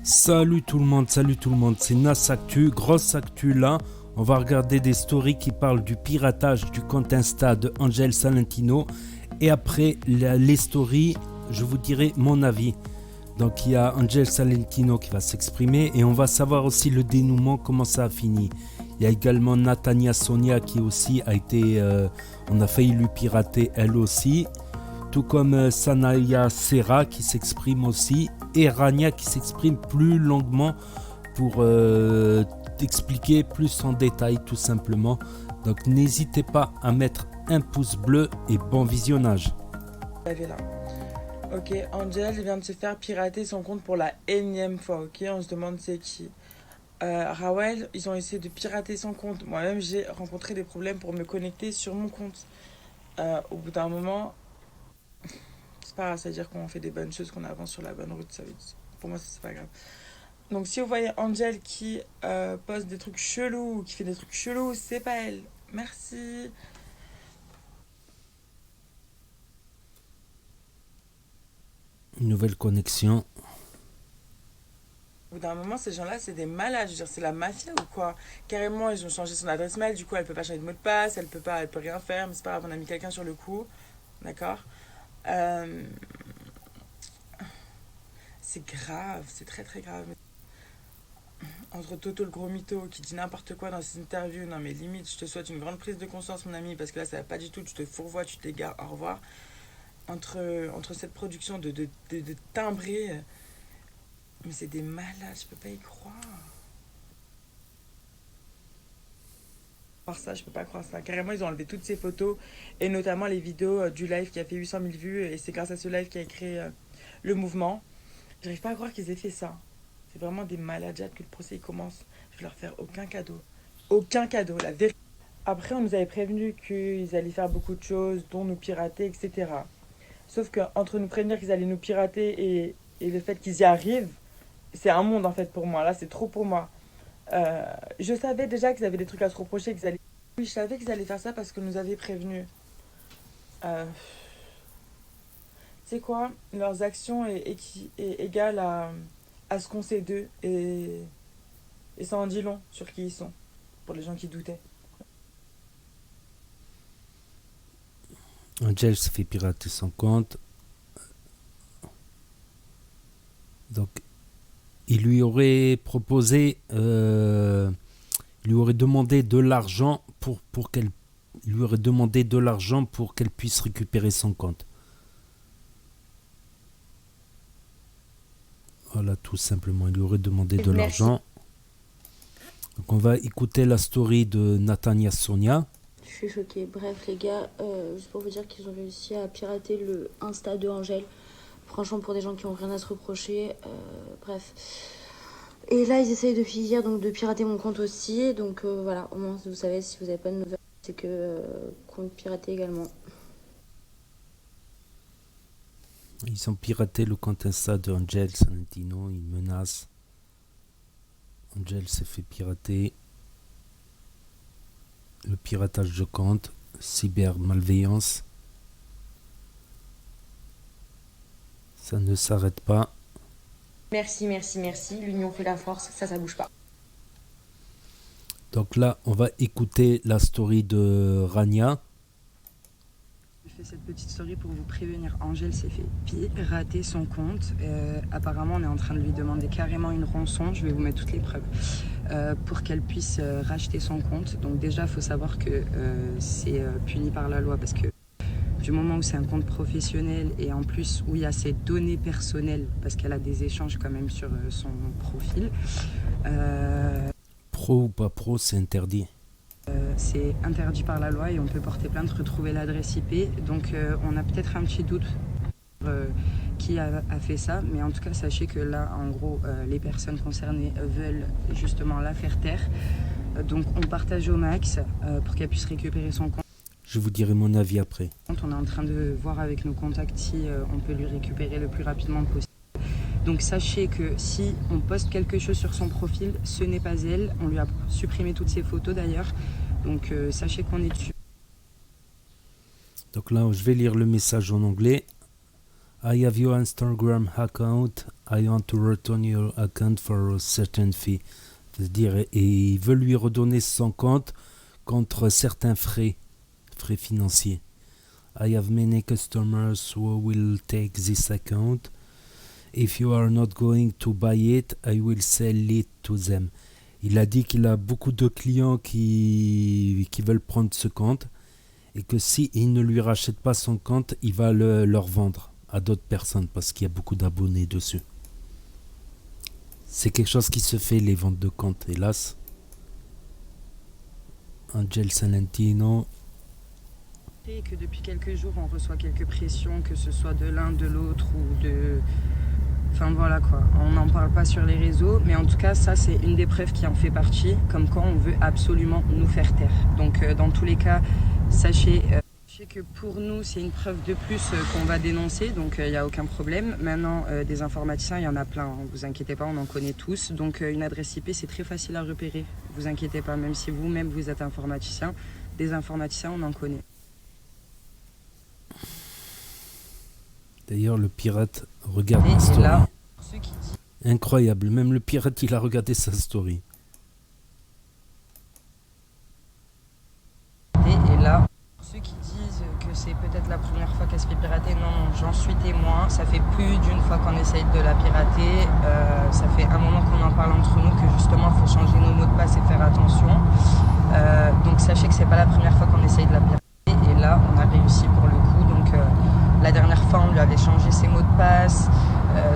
Salut tout le monde, c'est Nas Actu, grosse actu là. On va regarder des stories qui parlent du piratage du compte Insta de Angel Salentino. Et après les stories, je vous dirai mon avis. Donc il y a Angel Salentino qui va s'exprimer et on va savoir aussi le dénouement, comment ça a fini. Il y a également Natania Sonia qui aussi a été... on a failli lui pirater elle aussi. Tout comme Sanaya Serra qui s'exprime aussi. Et Rania qui s'exprime plus longuement pour t'expliquer plus en détail tout simplement. Donc n'hésitez pas à mettre un pouce bleu et bon visionnage. Ok, Angel vient de se faire pirater son compte pour la énième fois, ok. On se demande c'est qui. Rawel, ils ont essayé de pirater son compte. Moi-même, j'ai rencontré des problèmes pour me connecter sur mon compte. Au bout d'un moment, c'est pas grave, c'est-à-dire qu'on fait des bonnes choses, qu'on avance sur la bonne route. Ça veut dire, pour moi, c'est pas grave. Donc, si vous voyez Angel qui poste des trucs chelous, qui fait des trucs chelous, c'est pas elle. Merci. Une nouvelle connexion. Au bout d'un moment, ces gens-là, c'est des malades. Je veux dire, c'est la mafia ou quoi? Carrément, ils ont changé son adresse mail. Du coup, elle peut pas changer de mot de passe. Elle peut rien faire. Mais c'est pas grave, on a mis quelqu'un sur le coup. D'accord. Euh, C'est grave. C'est très très grave. Entre Toto le gros mytho qui dit n'importe quoi dans ses interviews. Non, mais limite, je te souhaite une grande prise de conscience, mon ami. Parce que là, ça va pas du tout. Tu te fourvoies, tu t'égares. Au revoir. Entre cette production de timbrés. Mais c'est des malades. Je peux pas y croire. Ça, je peux pas croire ça. Carrément, ils ont enlevé toutes ces photos et notamment les vidéos du live qui a fait 800 000 vues et c'est grâce à ce live qui a créé le mouvement. J'arrive pas à croire qu'ils aient fait ça. C'est vraiment des malades que le procès il commence. Je vais leur faire aucun cadeau. Aucun cadeau, la vérité. Après, on nous avait prévenu qu'ils allaient faire beaucoup de choses, dont nous pirater, etc. Sauf que entre nous prévenir qu'ils allaient nous pirater et le fait qu'ils y arrivent, c'est un monde en fait pour moi. Là, c'est trop pour moi. Je savais déjà qu'ils avaient des trucs à se reprocher, qu'ils allaient... Oui, je savais qu'ils allaient faire ça parce que nous avaient prévenus. Euh, Tu sais quoi? Leurs actions est égale à ce qu'on sait d'eux. Et ça en dit long sur qui ils sont, pour les gens qui doutaient. Angel se fait pirater son compte. Donc il lui aurait proposé... il lui aurait demandé de l'argent pour qu'elle... Il lui aurait demandé de l'argent pour qu'elle puisse récupérer son compte. Voilà, tout simplement. Il lui aurait demandé de l'argent. Donc on va écouter la story de Natania Sonia. Je suis choquée. Bref, les gars, juste pour vous dire qu'ils ont réussi à pirater le Insta de Angel. Franchement, pour des gens qui ont rien à se reprocher. Bref. Et là, ils essayent de finir, donc de pirater mon compte aussi. Donc voilà, au moins, vous savez, si vous n'avez pas de nouvelles, c'est que compte piraté également. Ils ont piraté le compte Insta de Angel Salentino. Ils menacent. Angel s'est fait pirater. Le piratage de compte. Cybermalveillance. Ça ne s'arrête pas. Merci. L'union fait la force, ça bouge pas. Donc là, on va écouter la story de Rania. Je fais cette petite story pour vous prévenir. Angel s'est fait pirater son compte. Apparemment, on est en train de lui demander carrément une rançon. Je vais vous mettre toutes les preuves pour qu'elle puisse racheter son compte. Donc déjà, il faut savoir que c'est puni par la loi parce que du moment où c'est un compte professionnel et en plus où il y a ses données personnelles, parce qu'elle a des échanges quand même sur son profil. Pro ou pas pro, c'est interdit. C'est interdit par la loi et on peut porter plainte, retrouver l'adresse IP. Donc on a peut-être un petit doute qui a fait ça, mais en tout cas sachez que là, en gros, les personnes concernées veulent justement la faire taire. Donc on partage au max pour qu'elle puisse récupérer son compte. Je vous dirai mon avis après. On est en train de voir avec nos contacts si on peut lui récupérer le plus rapidement possible. Donc sachez que si on poste quelque chose sur son profil, ce n'est pas elle. On lui a supprimé toutes ses photos d'ailleurs. Donc sachez qu'on est dessus. Donc là, je vais lire le message en anglais. I have your Instagram account. I want to return your account for a certain fee. C'est-à-dire, et il veut lui redonner son compte contre certains frais financiers. I have many customers who will take this account. If you are not going to buy it, I will sell it to them. Il a dit qu'il a beaucoup de clients qui veulent prendre ce compte et que s'il ne lui rachète pas son compte, il va leur vendre à d'autres personnes parce qu'il y a beaucoup d'abonnés dessus. C'est quelque chose qui se fait, les ventes de comptes, hélas. Angel Salentino. Et que depuis quelques jours, on reçoit quelques pressions, que ce soit de l'un, de l'autre ou de... Enfin voilà quoi, on n'en parle pas sur les réseaux, mais en tout cas ça c'est une des preuves qui en fait partie, comme quand on veut absolument nous faire taire. Donc dans tous les cas, sachez que pour nous c'est une preuve de plus qu'on va dénoncer, donc il n'y a aucun problème. Maintenant des informaticiens, il y en a plein, hein, vous inquiétez pas, on en connaît tous, donc une adresse IP c'est très facile à repérer, vous inquiétez pas, même si vous-même vous êtes informaticien, des informaticiens on en connaît. D'ailleurs, le pirate regarde la story. Là, ceux qui disent... Incroyable, même le pirate, il a regardé sa story. Et là, ceux qui disent que c'est peut-être la première fois qu'elle se fait pirater, non, j'en suis témoin. Ça fait plus d'une fois qu'on essaye de la pirater. Ça fait un moment qu'on en parle entre nous, que justement, il faut changer nos mots de passe et faire attention. Donc sachez que c'est pas la première fois qu'on essaye de la pirater. Et là, on a réussi pour le coup. Donc la dernière fois, on lui avait changé ses mots de passe.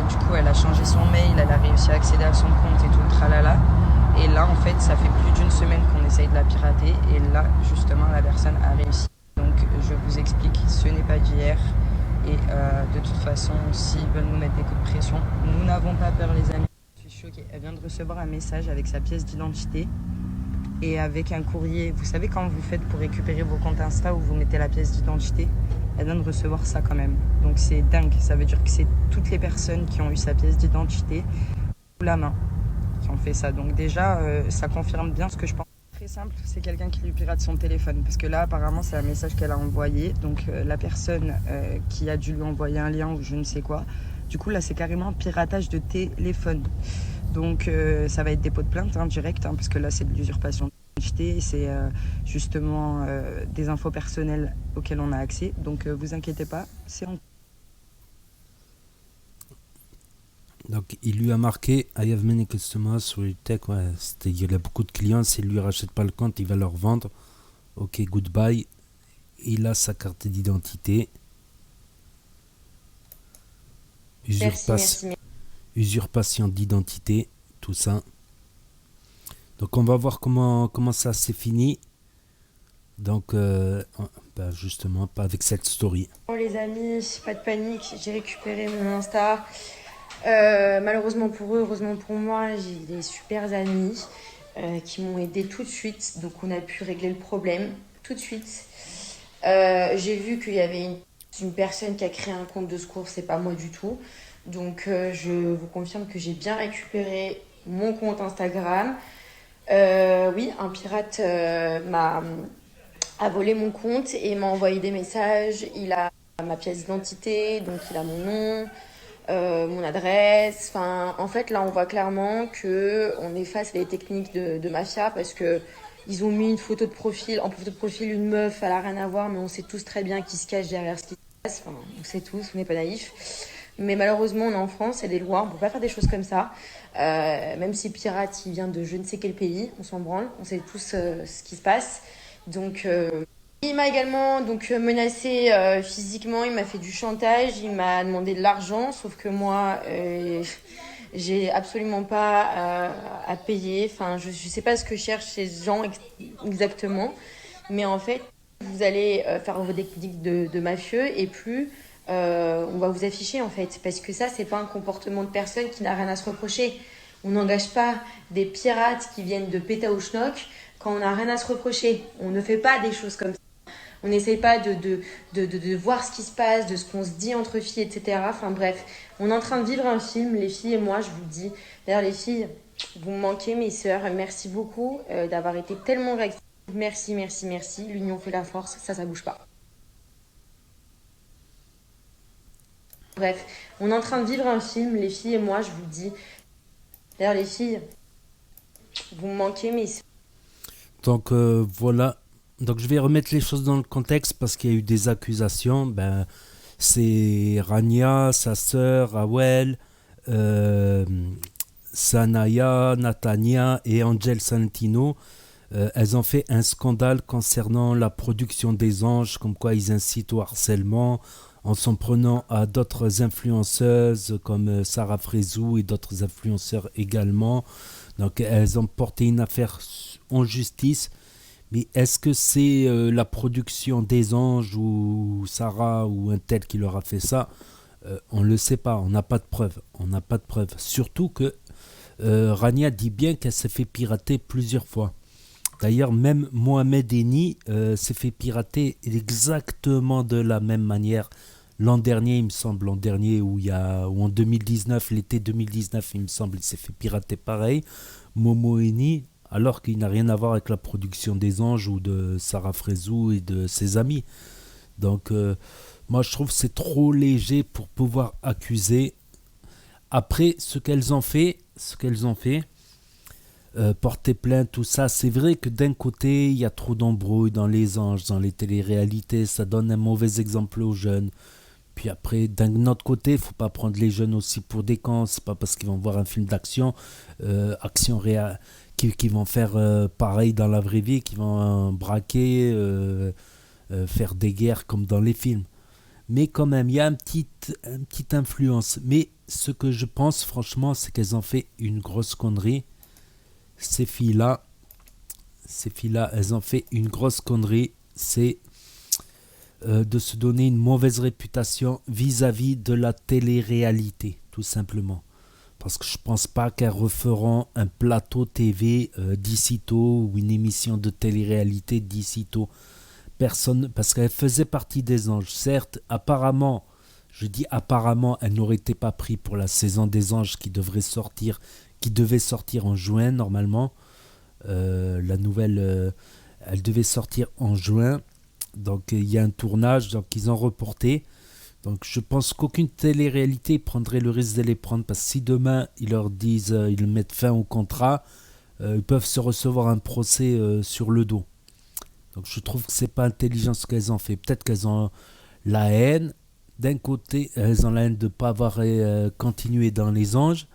Du coup, elle a changé son mail, elle a réussi à accéder à son compte et tout le tralala. Et là, en fait, ça fait plus d'une semaine qu'on essaye de la pirater. Et là, justement, la personne a réussi. Donc, je vous explique, ce n'est pas d'hier. Et de toute façon, s'ils veulent nous mettre des coups de pression, nous n'avons pas peur, les amis. Je suis choquée. Elle vient de recevoir un message avec sa pièce d'identité et avec un courrier. Vous savez, quand vous faites pour récupérer vos comptes Insta où vous mettez la pièce d'identité, elle vient de recevoir ça quand même. Donc c'est dingue. Ça veut dire que c'est toutes les personnes qui ont eu sa pièce d'identité sous la main qui ont fait ça. Donc déjà, ça confirme bien ce que je pense. Très simple, c'est quelqu'un qui lui pirate son téléphone. Parce que là, apparemment, c'est un message qu'elle a envoyé. Donc la personne qui a dû lui envoyer un lien ou je ne sais quoi. Du coup, là, c'est carrément un piratage de téléphone. Donc ça va être dépôt de plainte direct, parce que là, c'est de l'usurpation. C'est justement des infos personnelles auxquelles on a accès. Donc vous inquiétez pas, c'est en... Donc il lui a marqué I have many customers who will take. Ouais, il a beaucoup de clients, s'il lui rachète pas le compte, il va leur vendre. Ok, goodbye. Il a sa carte d'identité. Usurpation d'identité, tout ça. Donc on va voir comment ça s'est fini. Donc justement pas avec cette story. Bon les amis, pas de panique, j'ai récupéré mon Insta. Malheureusement pour eux, heureusement pour moi, j'ai des super amis qui m'ont aidé tout de suite. Donc on a pu régler le problème tout de suite. J'ai vu qu'il y avait une personne qui a créé un compte de secours, c'est pas moi du tout. Donc je vous confirme que j'ai bien récupéré mon compte Instagram. Oui, un pirate a volé mon compte et m'a envoyé des messages. Il a ma pièce d'identité, donc il a mon nom, mon adresse. Enfin, en fait, là, on voit clairement qu'on est face à des techniques de mafia parce que ils ont mis une photo de profil. En photo de profil, une meuf, elle n'a rien à voir, mais on sait tous très bien qui se cache derrière ce qui se passe. Enfin, on sait tous, on n'est pas naïfs. Mais malheureusement, on est en France, il y a des lois, on ne peut pas faire des choses comme ça. Même si pirate, il vient de je ne sais quel pays, on s'en branle, on sait tous ce qui se passe. Donc, il m'a également menacé physiquement, il m'a fait du chantage, il m'a demandé de l'argent, sauf que moi, j'ai absolument pas à payer. Enfin, je sais pas ce que cherchent ces gens exactement, mais en fait, vous allez faire vos techniques de mafieux et plus on va vous afficher en fait, parce que ça, c'est pas un comportement de personne qui n'a rien à se reprocher. On n'engage pas des pirates qui viennent de Pétaouchnok quand on n'a rien à se reprocher. On ne fait pas des choses comme ça. On n'essaye pas de voir ce qui se passe, de ce qu'on se dit entre filles, etc. Enfin bref, on est en train de vivre un film, les filles et moi, je vous le dis. D'ailleurs, les filles, vous me manquez, mes sœurs. Merci beaucoup d'avoir été tellement réactives. Merci, merci, merci. L'union fait la force, ça bouge pas. Bref, on est en train de vivre un film, les filles et moi, je vous le dis. D'ailleurs, les filles, vous me manquez, mais... Donc voilà. Donc je vais remettre les choses dans le contexte parce qu'il y a eu des accusations. Ben, c'est Rania, sa sœur, Awel, euh, Sanaya, Natania et Angel Salentino. Elles ont fait un scandale concernant la production des anges, comme quoi ils incitent au harcèlement en s'en prenant à d'autres influenceuses comme Sarah Frézou et d'autres influenceurs également. Donc elles ont porté une affaire en justice. Mais est-ce que c'est la production des anges ou Sarah ou un tel qui leur a fait ça? On ne le sait pas, on n'a pas de preuves. On n'a pas de preuves. Surtout que Rania dit bien qu'elle s'est fait pirater plusieurs fois. D'ailleurs, même Mohamed Eni s'est fait pirater exactement de la même manière. L'an dernier, il me semble, ou en 2019, l'été 2019, il me semble, il s'est fait pirater pareil. Momo Eni, alors qu'il n'a rien à voir avec la production des anges ou de Sarah Frézou et de ses amis. Donc, moi, je trouve que c'est trop léger pour pouvoir accuser. Après, ce qu'elles ont fait, porter plainte, tout ça, c'est vrai que d'un côté, il y a trop d'embrouilles dans les anges, dans les téléréalités, ça donne un mauvais exemple aux jeunes. Puis après, d'un autre côté, il ne faut pas prendre les jeunes aussi pour des cons, c'est pas parce qu'ils vont voir un film d'action, action réelle, qui vont faire pareil dans la vraie vie, qui vont braquer, faire des guerres comme dans les films. Mais quand même, il y a une petite influence. Mais ce que je pense, franchement, c'est qu'elles ont fait une grosse connerie. Ces filles-là, elles ont fait une grosse connerie. C'est de se donner une mauvaise réputation vis-à-vis de la télé-réalité, tout simplement. Parce que je pense pas qu'elles referont un plateau TV d'ici-tôt ou une émission de télé-réalité d'ici-tôt. Personne, parce qu'elle faisait partie des anges. Certes, apparemment, je dis apparemment, elle n'aurait été pas prise pour la saison des anges qui devait sortir en juin normalement. La nouvelle, elle devait sortir en juin. Donc il y a un tournage, donc ils ont reporté. Donc je pense qu'aucune télé-réalité prendrait le risque de les prendre parce que si demain ils leur disent, ils mettent fin au contrat, ils peuvent se recevoir un procès sur le dos. Donc je trouve que c'est pas intelligent ce qu'elles ont fait. Peut-être qu'elles ont la haine. D'un côté, elles ont la haine de ne pas avoir continué dans les anges.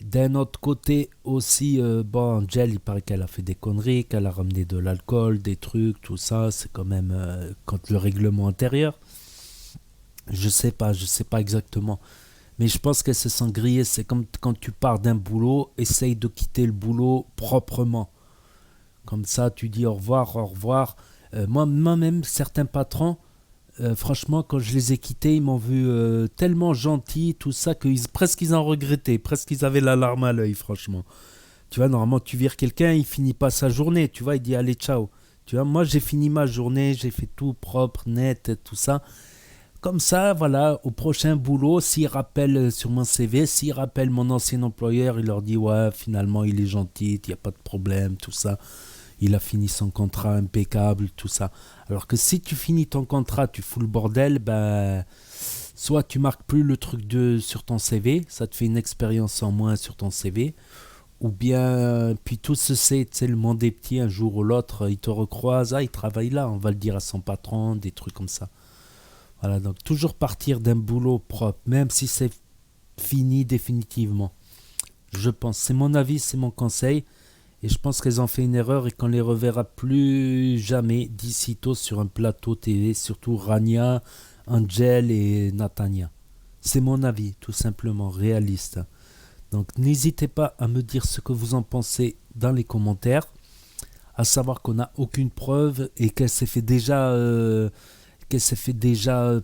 D'un autre côté aussi, Angel, il paraît qu'elle a fait des conneries, qu'elle a ramené de l'alcool, des trucs, tout ça. C'est quand même contre le règlement intérieur. Je sais pas exactement. Mais je pense qu'elle se sent grillée. C'est comme quand tu pars d'un boulot, essaye de quitter le boulot proprement. Comme ça, tu dis au revoir, au revoir. Moi-même, certains patrons, franchement, quand je les ai quittés, ils m'ont vu tellement gentil, tout ça, presque ils en regrettaient, presque ils avaient la larme à l'œil, franchement. Tu vois, normalement, tu vires quelqu'un, il finit pas sa journée, tu vois, il dit allez, ciao. Tu vois, moi, j'ai fini ma journée, j'ai fait tout propre, net, tout ça. Comme ça, voilà, au prochain boulot, s'il rappelle sur mon CV, s'il rappelle mon ancien employeur, il leur dit ouais, finalement, il est gentil, il n'y a pas de problème, tout ça. Il a fini son contrat impeccable, tout ça. Alors que si tu finis ton contrat, tu fous le bordel, ben, soit tu marques plus le truc sur ton CV, ça te fait une expérience en moins sur ton CV, ou bien, puis tout se sait, tu sais, le monde est petit, un jour ou l'autre, il te recroise, il travaille là, on va le dire à son patron, des trucs comme ça. Voilà, donc toujours partir d'un boulot propre, même si c'est fini définitivement. Je pense, c'est mon avis, c'est mon conseil. Et je pense qu'elles ont fait une erreur et qu'on les reverra plus jamais d'ici tôt sur un plateau TV, surtout Rania, Angel et Natania. C'est mon avis, tout simplement, réaliste. Donc n'hésitez pas à me dire ce que vous en pensez dans les commentaires. À savoir qu'on n'a aucune preuve et qu'elle s'est fait déjà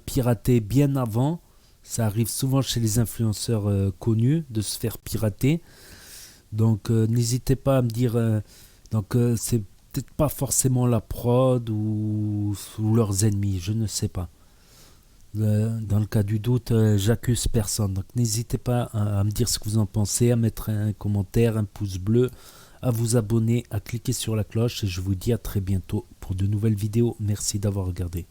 pirater bien avant. Ça arrive souvent chez les influenceurs connus de se faire pirater. Donc n'hésitez pas à me dire, c'est peut-être pas forcément la prod ou leurs ennemis, je ne sais pas. Dans le cas du doute, j'accuse personne. Donc n'hésitez pas à me dire ce que vous en pensez, à mettre un commentaire, un pouce bleu, à vous abonner, à cliquer sur la cloche et je vous dis à très bientôt pour de nouvelles vidéos. Merci d'avoir regardé.